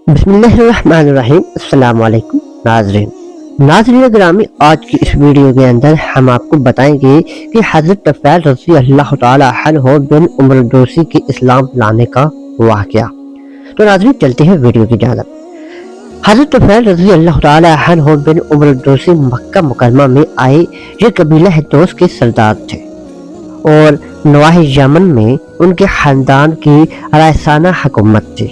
بسم اللہ الرحمن الرحیم۔ السلام علیکم ناظرین گرامی، آج کی اس ویڈیو کے اندر ہم آپ کو بتائیں گے کہ حضرت طفیل رضی اللہ تعالی عنہ بن عمر الدوسی کے اسلام لانے کا واقعہ۔ تو ناظرین چلتے ہیں ویڈیو کی جانب۔ حضرت طفیل رضی اللہ تعالی عنہ بن عمر الدوسی مکہ مکرمہ میں آئے۔ یہ قبیلہ دوس کے سردار تھے اور نواحِ یمن میں ان کے خاندان کی رائسانہ حکومت تھی۔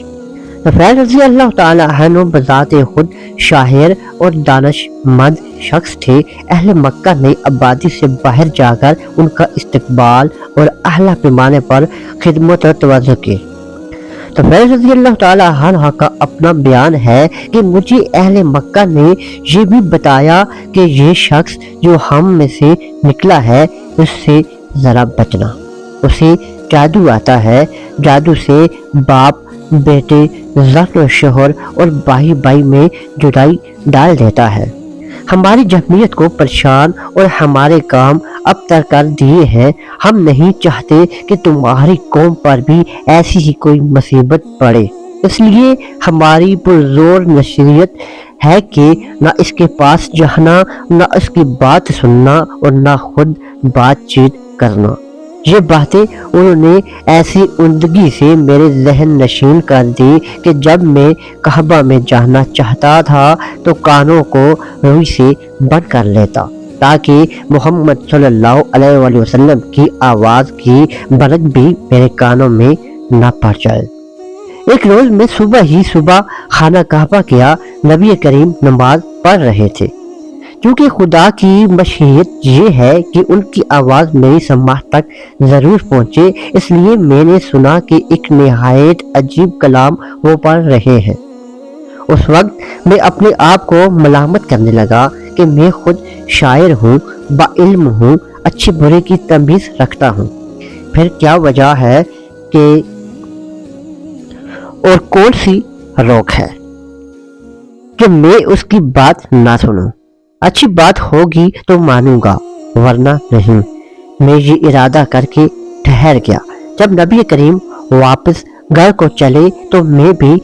طفیل رضی اللہ تعالی عنہ بذات خود شاعر اور دانش مند شخص تھے۔ اہل مکہ نے آبادی سے باہر جا کر ان کا استقبال اور اعلیٰ پیمانے پر خدمت اور توجہ کی۔ طفیل رضی اللہ تعالی عنہ کا اپنا بیان ہے کہ مجھے اہل مکہ نے یہ بھی بتایا کہ یہ شخص جو ہم میں سے نکلا ہے اس سے ذرا بچنا، اسے جادو آتا ہے، جادو سے باپ بیٹے، زن و شوہر اور بھائی بھائی میں جدائی ڈال دیتا ہے۔ ہماری جمعیت کو پریشان اور ہمارے کام ابتر کر دیے ہیں۔ ہم نہیں چاہتے کہ تمہاری قوم پر بھی ایسی ہی کوئی مصیبت پڑے، اس لیے ہماری پرزور نصیحت ہے کہ نہ اس کے پاس جانا، نہ اس کی بات سننا اور نہ خود بات چیت کرنا۔ یہ باتیں انہوں نے ایسی عمدگی سے میرے ذہن نشین کر دی کہ جب میں کعبہ میں جانا چاہتا تھا تو کانوں کو روئی سے بند کر لیتا تاکہ محمد صلی اللہ علیہ وآلہ وسلم کی آواز کی برق بھی میرے کانوں میں نہ پڑ جائے۔ ایک روز میں صبح خانہ کعبہ گیا۔ نبی کریم نماز پڑھ رہے تھے۔ کیونکہ خدا کی مشیت یہ ہے کہ ان کی آواز میری سماعت تک ضرور پہنچے، اس لیے میں نے سنا کہ ایک نہایت عجیب کلام وہ پڑھ رہے ہیں۔ اس وقت میں اپنے آپ کو ملامت کرنے لگا کہ میں خود شاعر ہوں، با علم ہوں، اچھے برے کی تمیز رکھتا ہوں، پھر کیا وجہ ہے کہ اور کون سی روک ہے کہ میں اس کی بات نہ سنوں؟ اچھی بات ہوگی تو مانوں گا، ورنہ نہیں۔ میں یہ ارادہ کر کے ٹھہر گیا۔ جب نبی کریم واپس گھر کو چلے تو میں بھی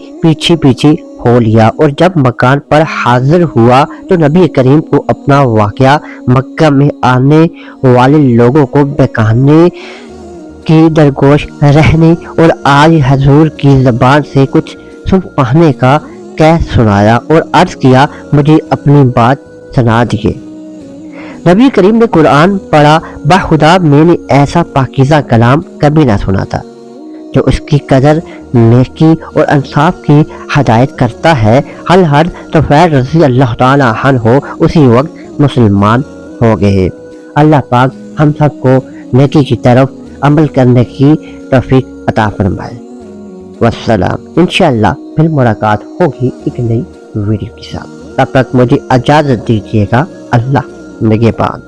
پیچھے ہو لیا، اور جب مکان پر حاضر ہوا تو نبی کریم کو اپنا واقعہ، مکہ میں آنے والے لوگوں کو بہکانے کی درگوش رہنے اور آج حضور کی زبان سے کچھ سن پانے کا کہہ سنایا اور عرض کیا، مجھے اپنی بات سنا دیے۔ نبی کریم نے قرآن پڑھا، بخدا میں نے ایسا پاکیزہ کلام کبھی نہ سنا تھا جو اس کی قدر نیکی اور انصاف کی ہدایت کرتا ہے۔ ہر طفیل رضی اللہ تعالی عنہ اسی وقت مسلمان ہو گئے۔ اللہ پاک ہم سب کو نیکی کی طرف عمل کرنے کی توفیق عطا فرمائے۔ والسلام۔ انشاءاللہ پھر ملاقات ہوگی ایک نئی ویڈیو کے ساتھ۔ تب تک مجھے اجازت دیجیے گا۔ اللہ نگہبان۔